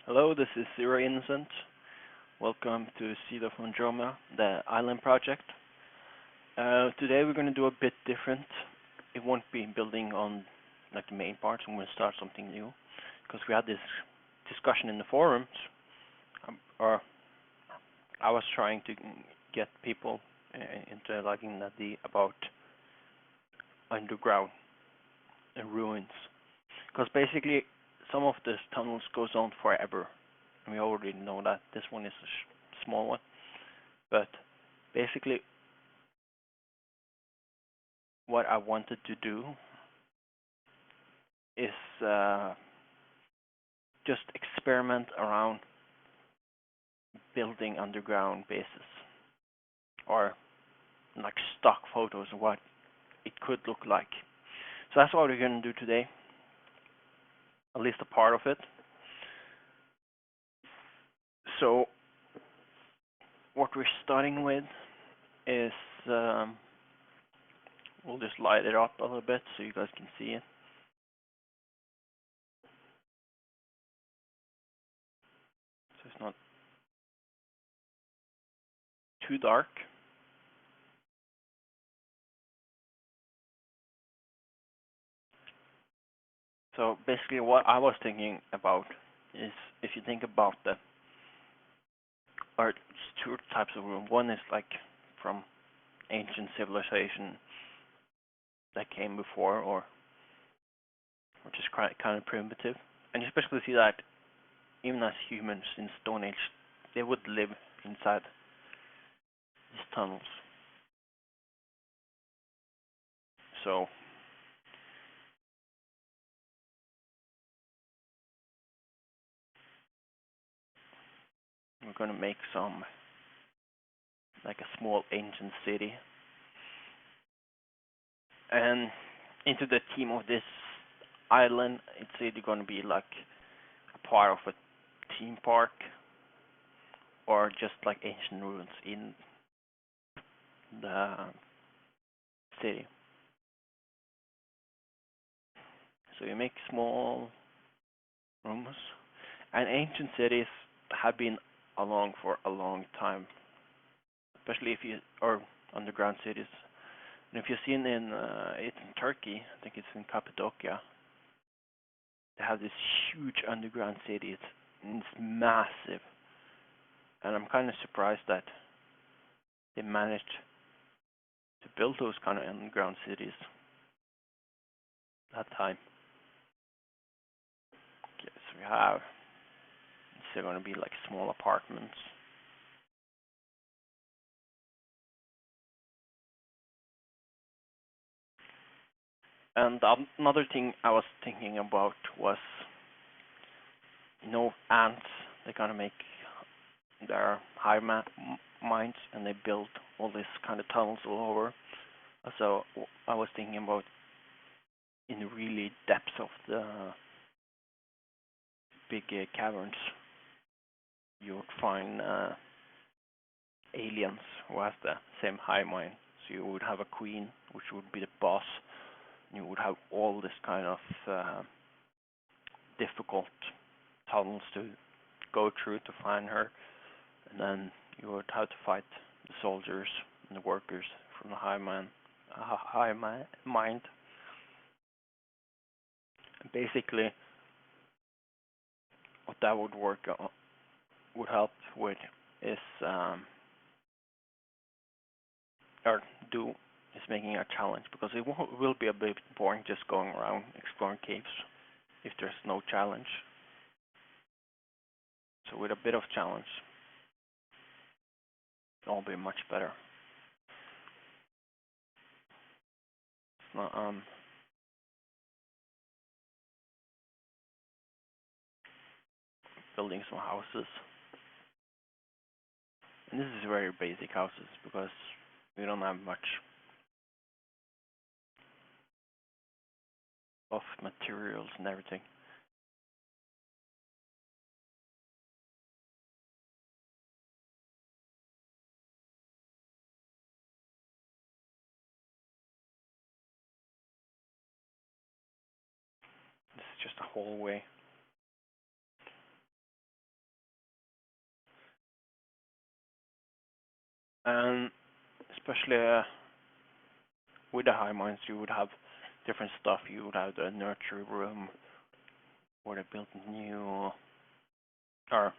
Hello, this is E11. Welcome to Seed of Andromeda, the island project. Today we're going to do a bit different. It won't be building on like the main parts. I'm going to start something new because we had this discussion in the forums, or I was trying to get people into liking about underground and ruins, because basically some of these tunnels goes on forever. We already know that. This one is a small one, but basically what I wanted to do is just experiment around building underground bases, or like stock photos of what it could look like. So that's what we're going to do today, at least a part of it. So what we're starting with is we'll just light it up a little bit so you guys can see it. So it's not too dark. So basically what I was thinking about is, if you think about or two types of room. One is like from ancient civilization that came before, or which is kind of primitive. And you especially see that even as humans in Stone Age, they would live inside these tunnels. So we're going to make some, like a small ancient city. And into the theme of this island, it's either going to be like a part of a theme park, or just like ancient ruins in the city. So you make small rooms, and ancient cities have been along for a long time, especially if you, or underground cities. And if you've seen it's in Turkey, I think it's in Cappadocia, they have this huge underground city. It's massive, and I'm kind of surprised that they managed to build those kind of underground cities that time. Okay, so we have, these are going to be like small apartments. And another thing I was thinking about was, ants. They kind of make their minds, and they build all these kind of tunnels all over. So I was thinking about, in the really depths of the big caverns, you would find aliens who have the same hive mind. So you would have a queen, which would be the boss. And you would have all this kind of difficult tunnels to go through to find her, and then you would have to fight the soldiers and the workers from the hive mind. And basically, what that would help with is or do is making a challenge, because it will be a bit boring just going around exploring caves if there's no challenge. So with a bit of challenge, it'll be much better. Building some houses, and this is very basic houses because we don't have much of materials and everything. This is just a hallway. especially with the high mines, you would have different stuff. You would have the nurture room where they built or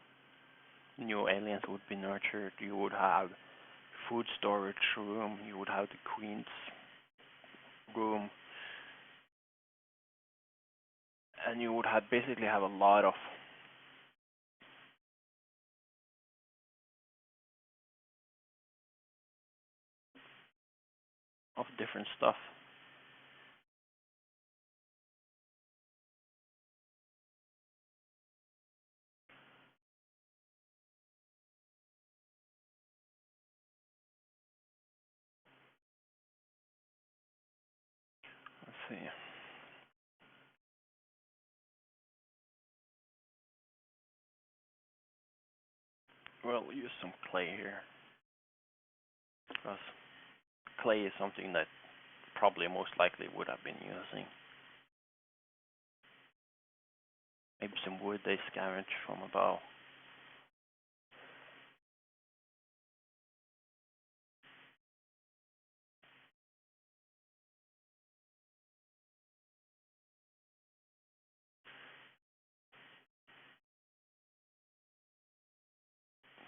new aliens would be nurtured. You would have food storage room. You would have the queen's room, and you would have basically have a lot of different stuff. Let's see. Well, we'll use some clay here because clay is something that probably most likely would have been using. Maybe some wood they scavenge from above.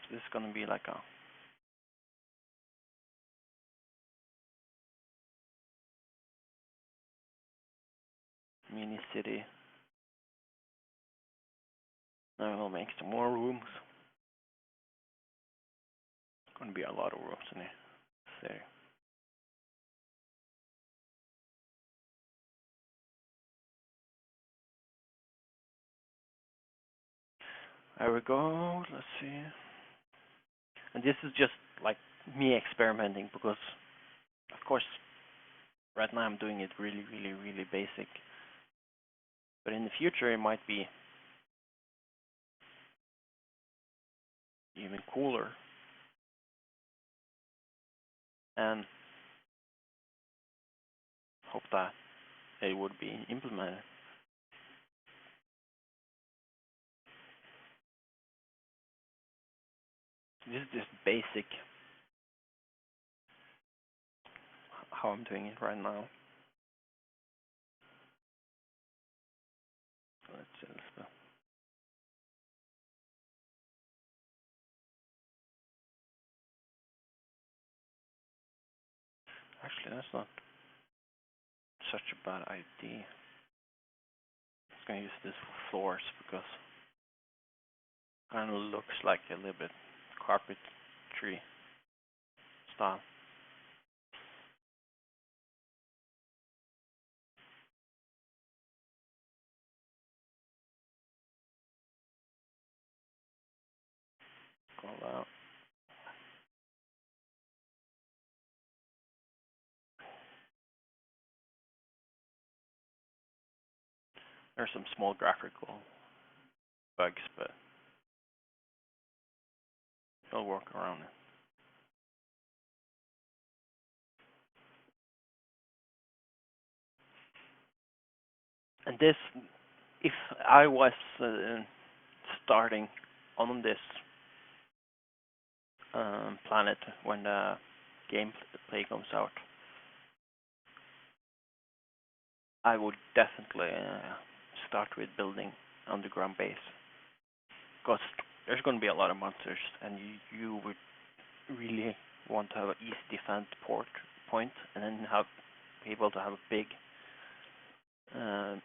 So this is gonna be like a mini city. Now we'll make some more rooms. Gonna be a lot of rooms in here. There. There we go. Let's see. And this is just like me experimenting because, of course, right now I'm doing it really, really, really basic. But in the future, it might be even cooler. And hope that it would be implemented. This is just basic how I'm doing it right now. Let's see this. Actually, that's not such a bad idea. I'm just gonna use this for floors because it kind of looks like a little bit carpentry style. Call out. There's some small graphical bugs, but you'll work around it. And this, if I was starting on this planet when the gameplay comes out, I would definitely start with building underground base because there's going to be a lot of monsters, and you would really want to have an easy defense point, and then be able to have a big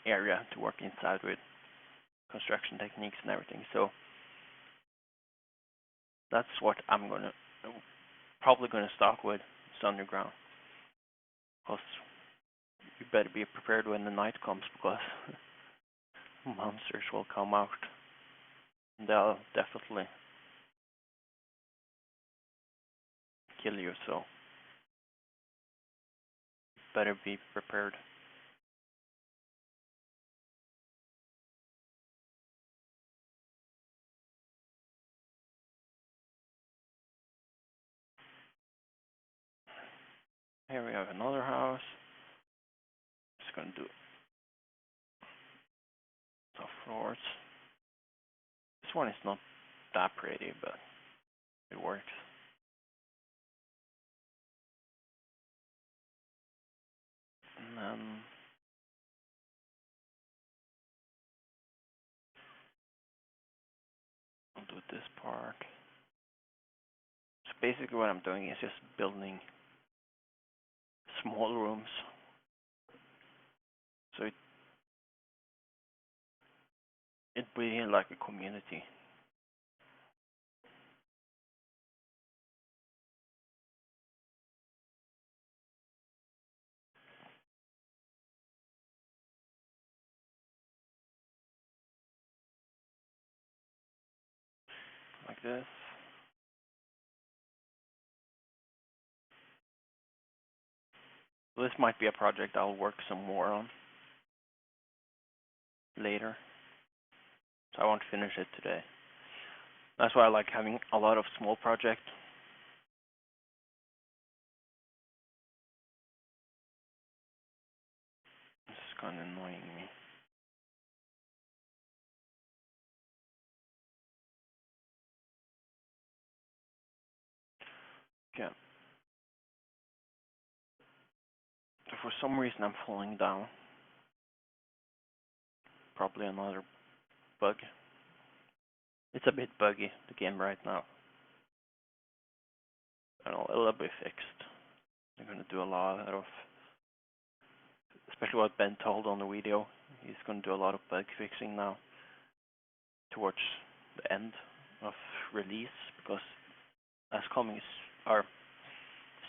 area to work inside with construction techniques and everything. So that's what I'm probably gonna start with. It's underground, because you better be prepared when the night comes, because monsters will come out. They'll definitely kill you, so better be prepared. Here we have another house. Just gonna do some floors. This one is not that pretty, but it works. And then I'll do this part. So basically what I'm doing is just building small rooms. So it really like a community. Like this. So this might be a project I'll work some more on later. So I won't finish it today. That's why I like having a lot of small projects. This is kind of annoying me. Yeah. So for some reason I'm falling down. Probably another bug. It's a bit buggy, the game right now. I don't know, it'll be fixed. They're gonna do a lot of, especially what Ben told on the video. He's gonna do a lot of bug fixing now towards the end of release, because that's coming, our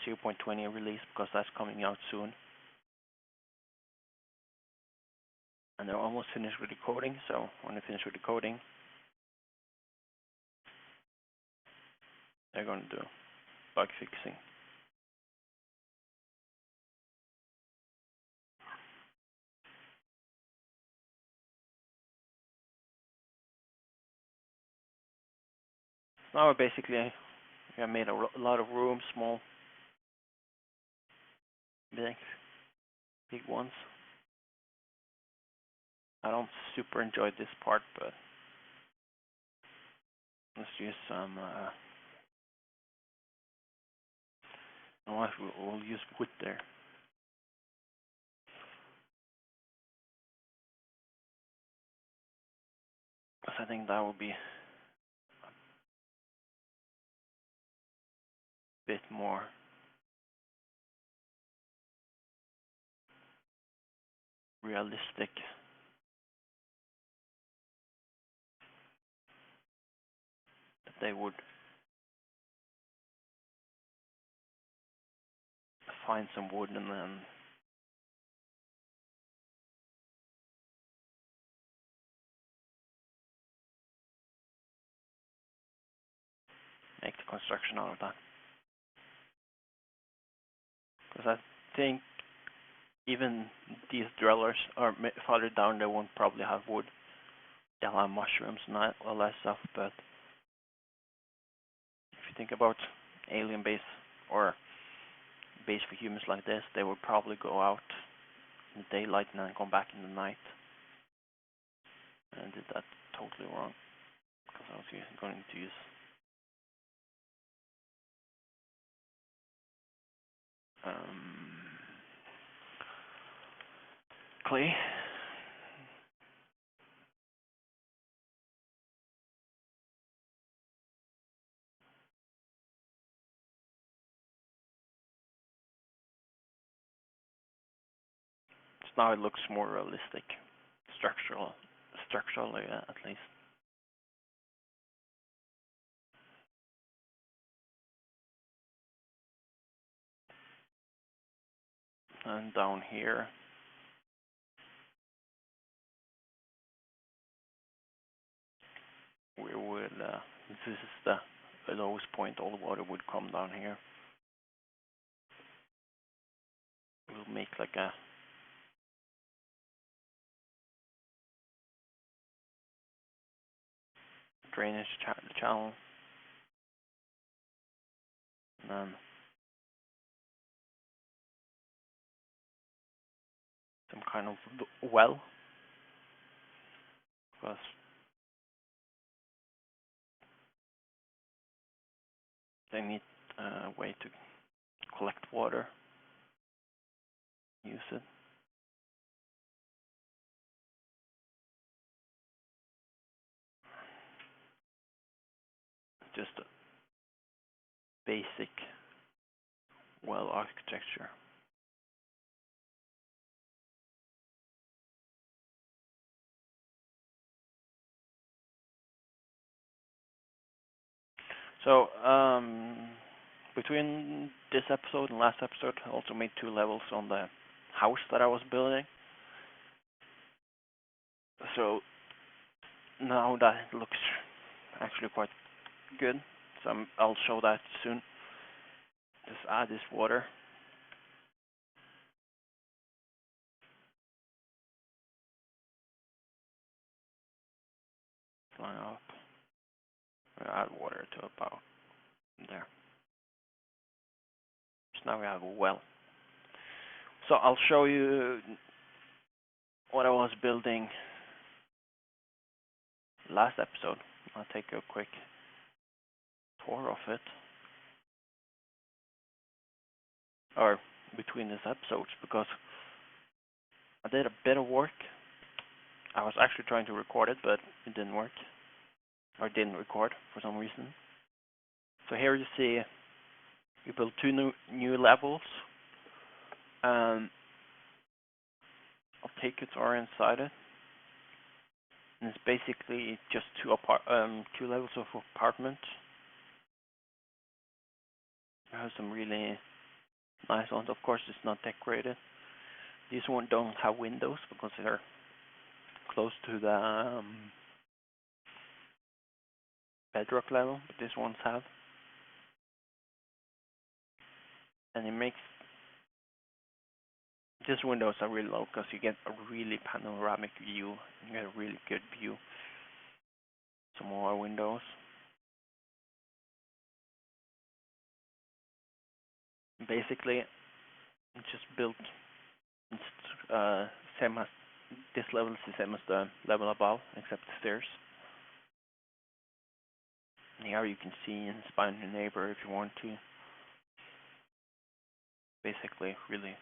0.20 release, because that's coming out soon. And they're almost finished with the coding, so when they finish with the coding, they're gonna do bug fixing. Now basically I made a lot of rooms, small, big ones. I don't super enjoy this part, but let's use some. We'll use wood there. Because I think that will be a bit more realistic. That they would find some wood and then make the construction out of that. Because I think even these dwellers are farther down, they won't probably have wood. They'll have mushrooms and all that stuff, but if you think about alien base or base for humans like this, they would probably go out in the daylight and then come back in the night. And I did that totally wrong, because I was going to use clay. So now it looks more realistic, structurally at least. And down here, we will, this is the lowest point, all the water would come down here. We'll make like a drainage channel. And then some kind of well, because they need a way to collect water, use it. just a basic well architecture. So between this episode and last episode, I also made 2 levels on the house that I was building. So now that looks actually quite good. So I'll show that soon. Just add this water. Line up. Add water to about there. So now we have a well. So I'll show you what I was building last episode. I'll take a quick tour of it. Or between these episodes, because I did a bit of work. I was actually trying to record it, but it didn't work. Or didn't record for some reason. So here you see we built 2 new levels. I'll take you to our inside it. And it's basically just 2 levels of apartment. It has some really nice ones. Of course, it's not decorated. These ones don't have windows because they're close to the bedrock level, but these ones have. And it makes these windows are really low because you get a really panoramic view. You get a really good view. Some more windows. Basically, it's just built. It's same as this level is the same as the level above, except the stairs. And here you can see and spy on your neighbor if you want to. Basically, really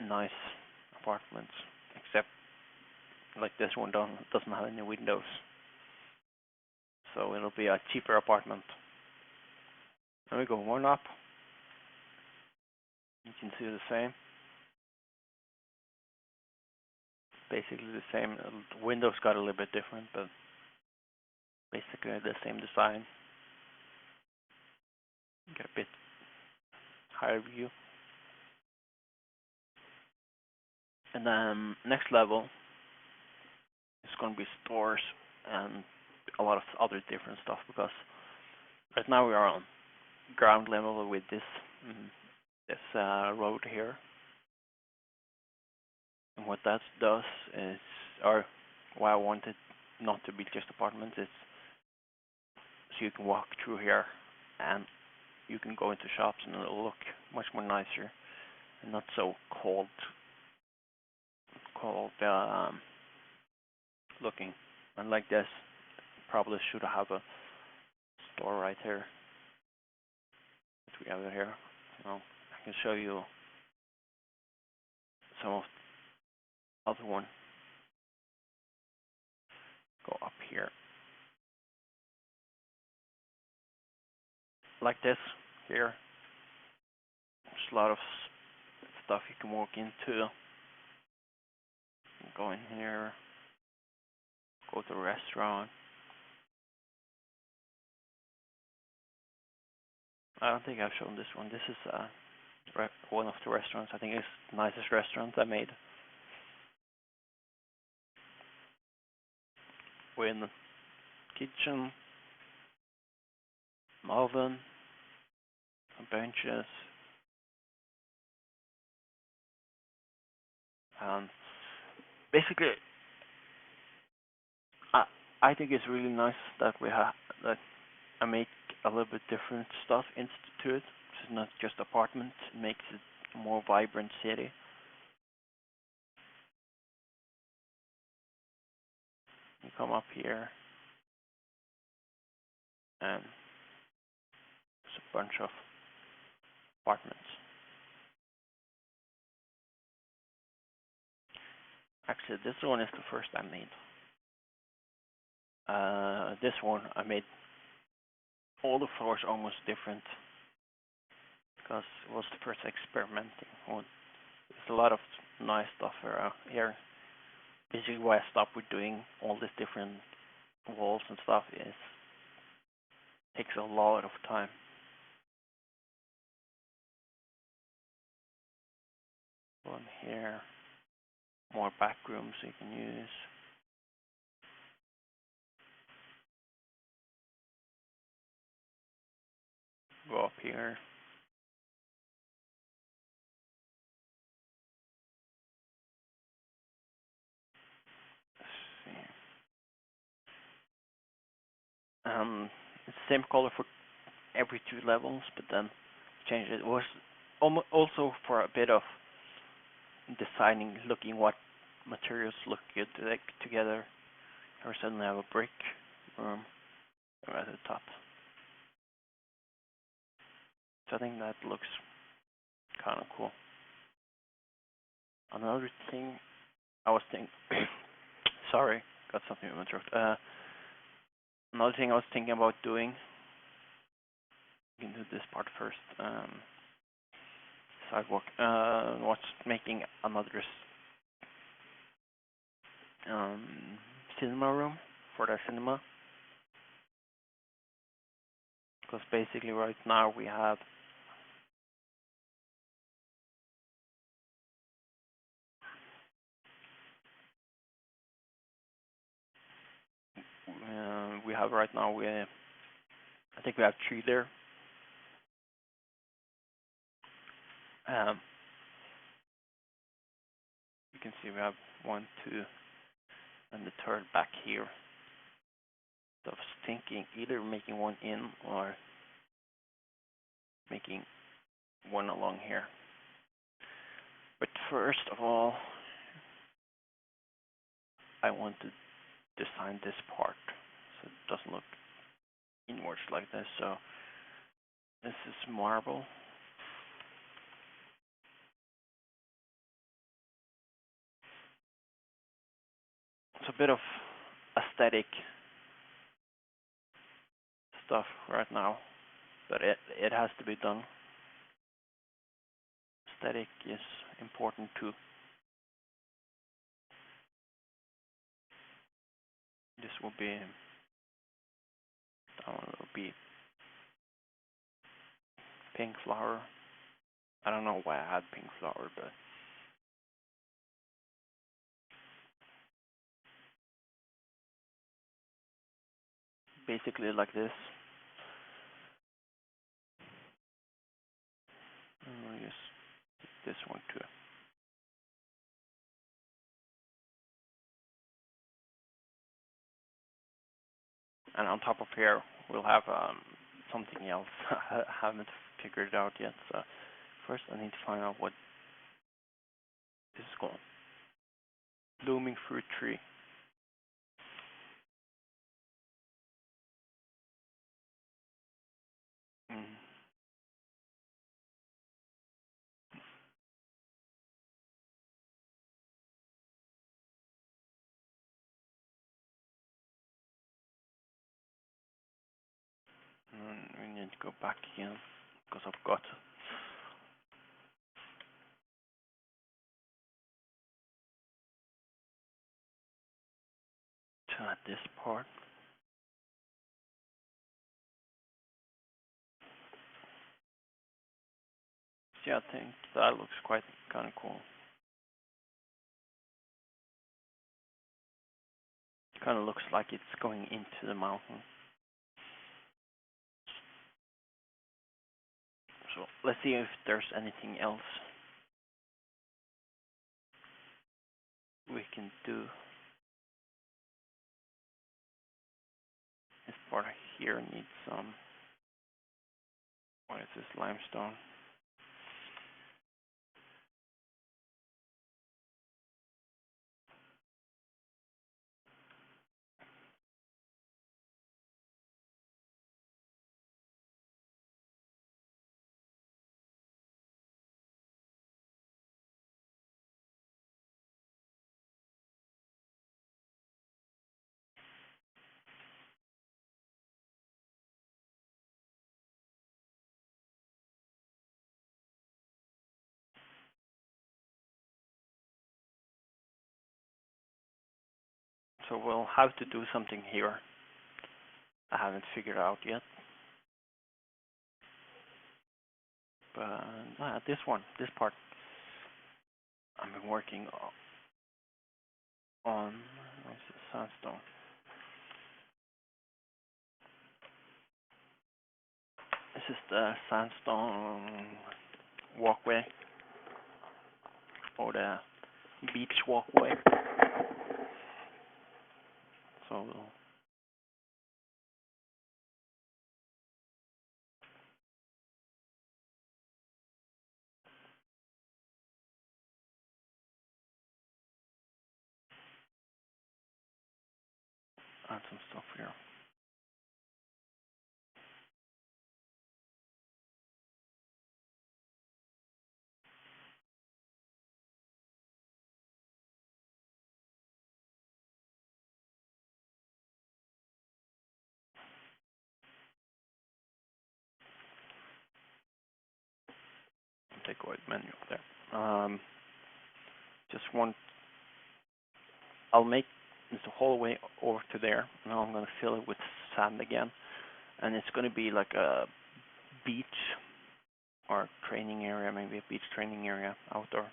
nice apartments, except like this one doesn't have any windows, so it'll be a cheaper apartment. There we go, one up. You can see the same. Basically the same. The windows got a little bit different, but basically the same design. Get a bit higher view. And then next level is going to be stores and a lot of other different stuff, because right now we are on ground level with this road here. And what that does is, or why I want it not to be just apartments, is so you can walk through here and you can go into shops and it'll look much more nicer and not so cold looking. And like this, probably should have a store right here. What we have here. Well, I can show you some of the other one. Go up here. Like this here. There's a lot of stuff you can walk into. Go in here. Go to a restaurant. I don't think I've shown this one. This is one of the restaurants. I think it's the nicest restaurant I made. We're in the kitchen, an oven, some benches, and basically, I think it's really nice that that I make a little bit different stuff into it. It's not just apartments. It makes it a more vibrant city. You come up here, and there's a bunch of apartments. Actually, this one is the first I made. This one I made all the floors almost different because it was the first experimenting. Well, there's a lot of nice stuff around here. Basically, why I stopped with doing all these different walls and stuff is takes a lot of time. One here, more back rooms you can use. Go up here. Let's see. It's the same color for every 2 levels, but then change it. It was also for a bit of designing, looking what materials look good together. Or suddenly have a brick room at the top. So I think that looks kind of cool. Another thing I was thinking, sorry, got something in my throat. Another thing I was thinking about doing, we can do this part first. Sidewalk. Was making another cinema room for the cinema. Because basically right now we have I think we have 3 there. You can see we have 1, 2, and the third back here. So I was thinking either making one in or making one along here. But first of all, I want to design this part so it doesn't look inwards like this. So this is marble. It's a bit of aesthetic stuff right now, but it has to be done. Aesthetic is important too. This will be, that one will be pink flower. I don't know why I had pink flower, but basically like this. I'll use this one too. And on top of here, we'll have something else. I haven't figured it out yet. So first I need to find out what this is called. Blooming fruit tree. Mm. We need to go back again because I've got to add this part. See, I think that looks quite kind of cool. It kind of looks like it's going into the mountain. So let's see if there's anything else we can do. This part here needs some, what is this, limestone? So we'll have to do something here. I haven't figured out yet. But this part, I've been working on sandstone. This is the sandstone walkway, or the beach walkway. So we'll add some stuff here. Take away the menu up there. Just one. I'll make this the whole way over to there. Now I'm going to fill it with sand again, and it's going to be like a beach or training area, maybe a beach training area outdoor.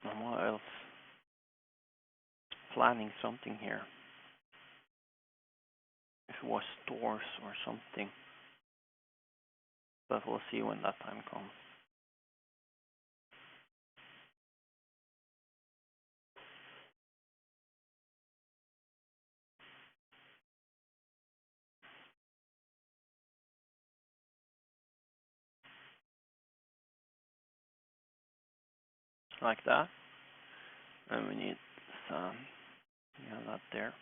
And what else? Planning something here. If it was stores or something, but we'll see when that time comes. Like that. And we need some, that there.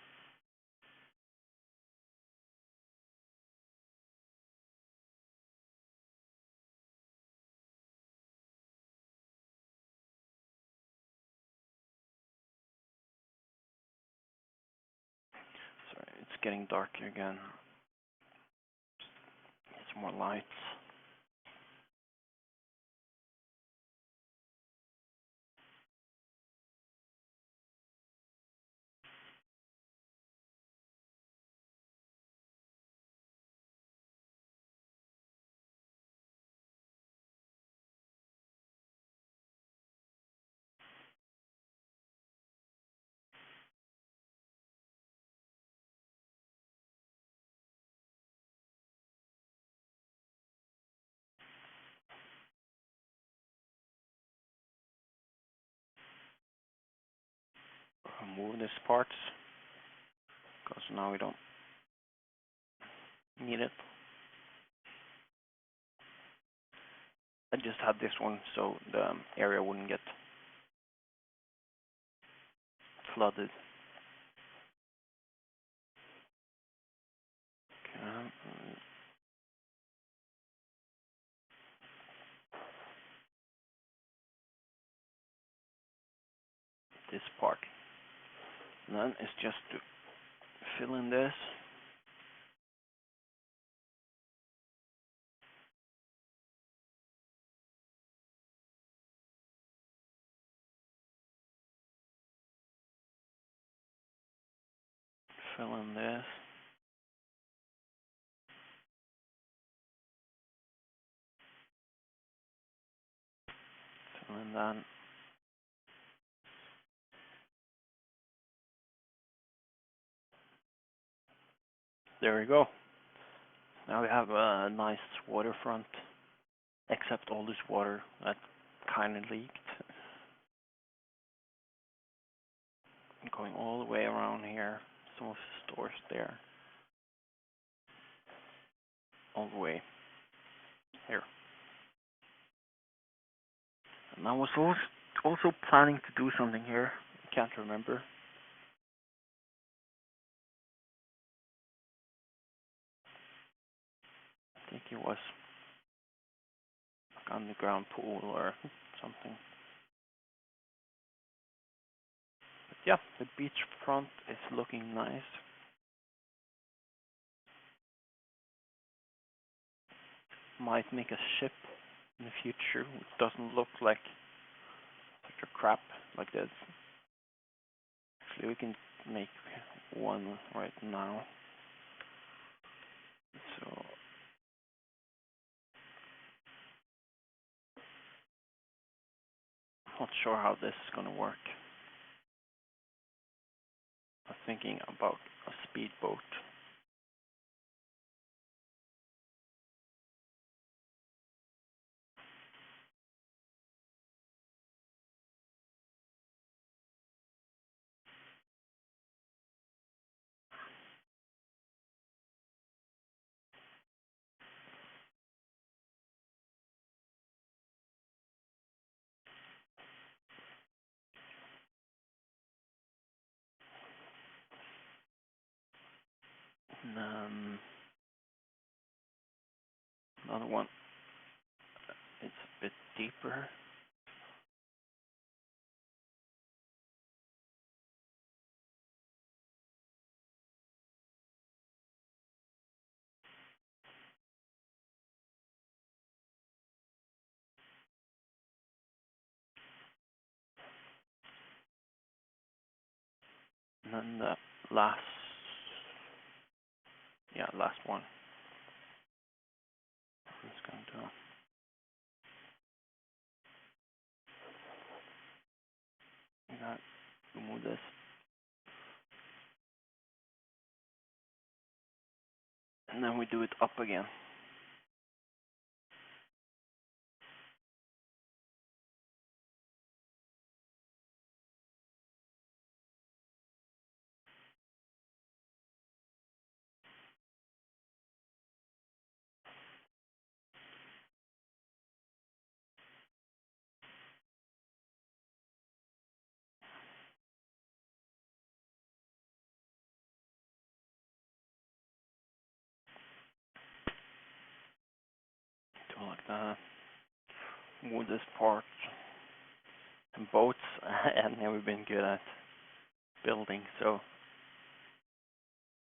Sorry, it's getting darker again. Some more lights. Remove this part, because now we don't need it. I just had this one so the area wouldn't get flooded. Okay. This part. And then it's just to fill in this. Fill in this. Fill in that. There we go. Now we have a nice waterfront, except all this water that kind of leaked. Going all the way around here, some of the stores there. All the way here. And I was also planning to do something here. I can't remember. I think it was like underground pool or something. But yeah, the beach front is looking nice. Might make a ship in the future it doesn't look like such a crap like this. Actually, we can make one right now. So not sure how this is gonna work. I'm thinking about a speedboat. And another one. It's a bit deeper. And then the last, last one. I'm just going to remove this. And then we do it up again. Do like that. Move this part. And boats I've never been good at building, so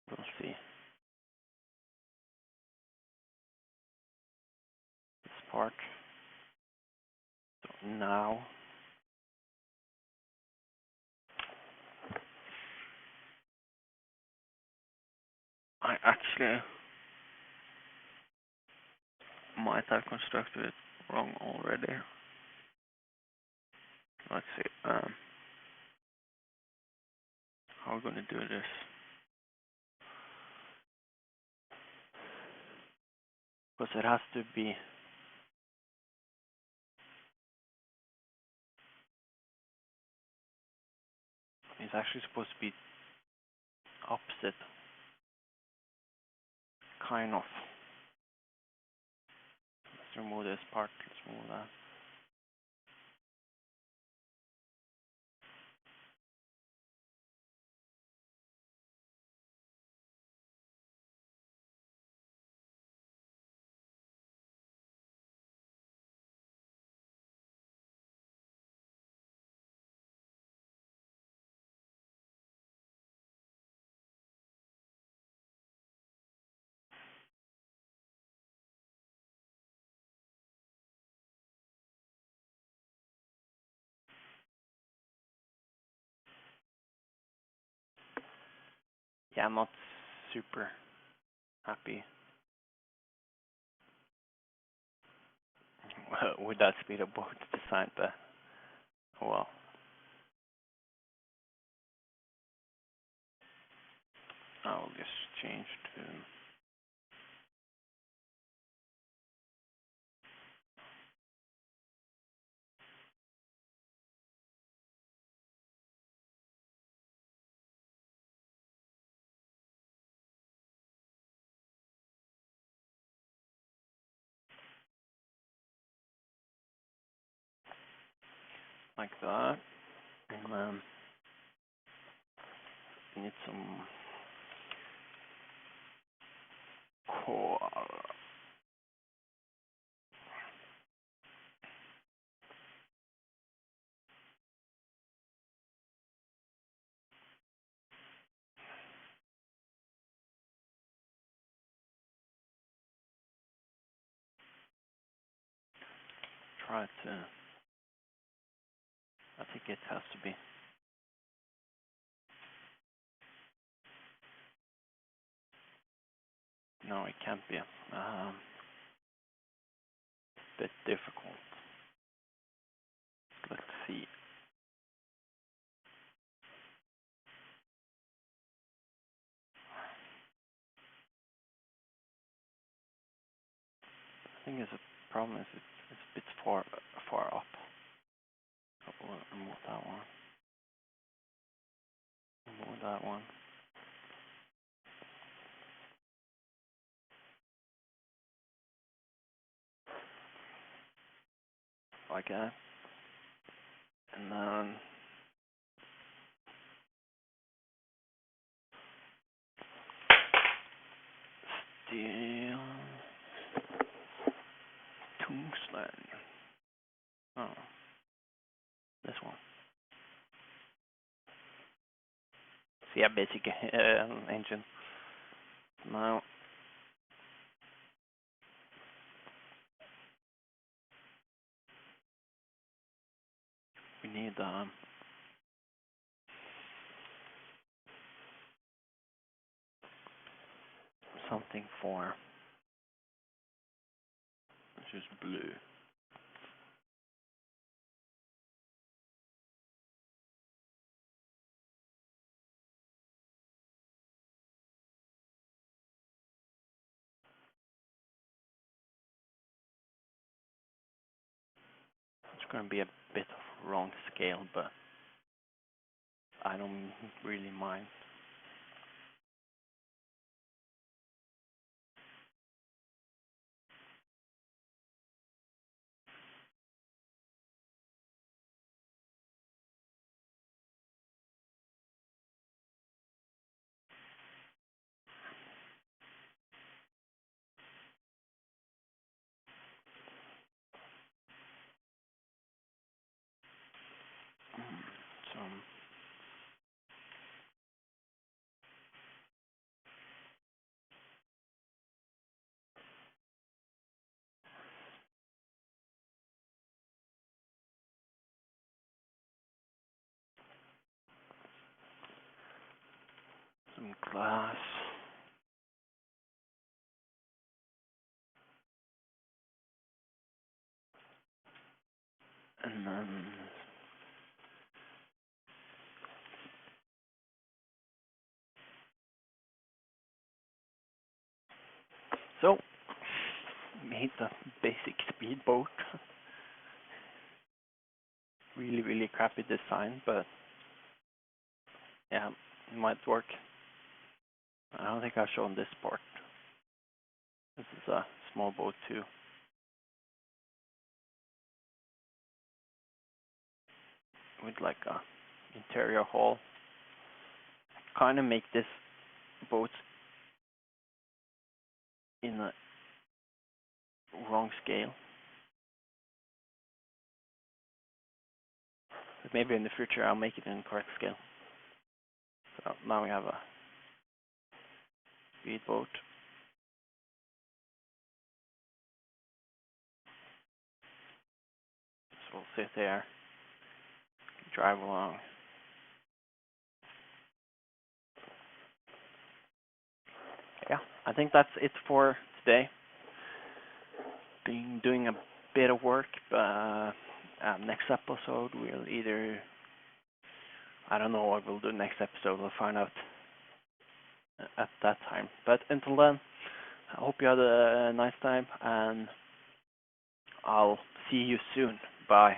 we'll see. This part. So now I actually might have constructed it wrong already. Let's see. How are we gonna do this? Because it has to be it's actually supposed to be opposite. Kind of. Let's remove this part. Let's remove that. Yeah, I'm not super happy with that speed of boat design, but well. I'll just change to like that. And need some coal. try to. I think it has to be. No, it can't be. Bit difficult. Let's see. I think it's a problem is it's a bit far up. We'll remove that one. Remove that one. Like that. And then steel tungsten. Oh, this one. So yeah, basic engine. Now we need something for. Let's use blue. It's going to be a bit of wrong scale, but I don't really mind. Some glass. And then so made the basic speedboat. Really crappy design, but yeah, it might work. I don't think I've shown this part. This is a small boat too. With like a interior hull. Kind of make this boat in a wrong scale. But maybe in the future I'll make it in correct scale. So now we have a speedboat. So we'll sit there, drive along. Yeah, I think that's it for today. Been doing a bit of work, but next episode we'll either, I don't know what we'll do next episode, we'll find out at that time. But until then, I hope you had a nice time, and I'll see you soon. Bye.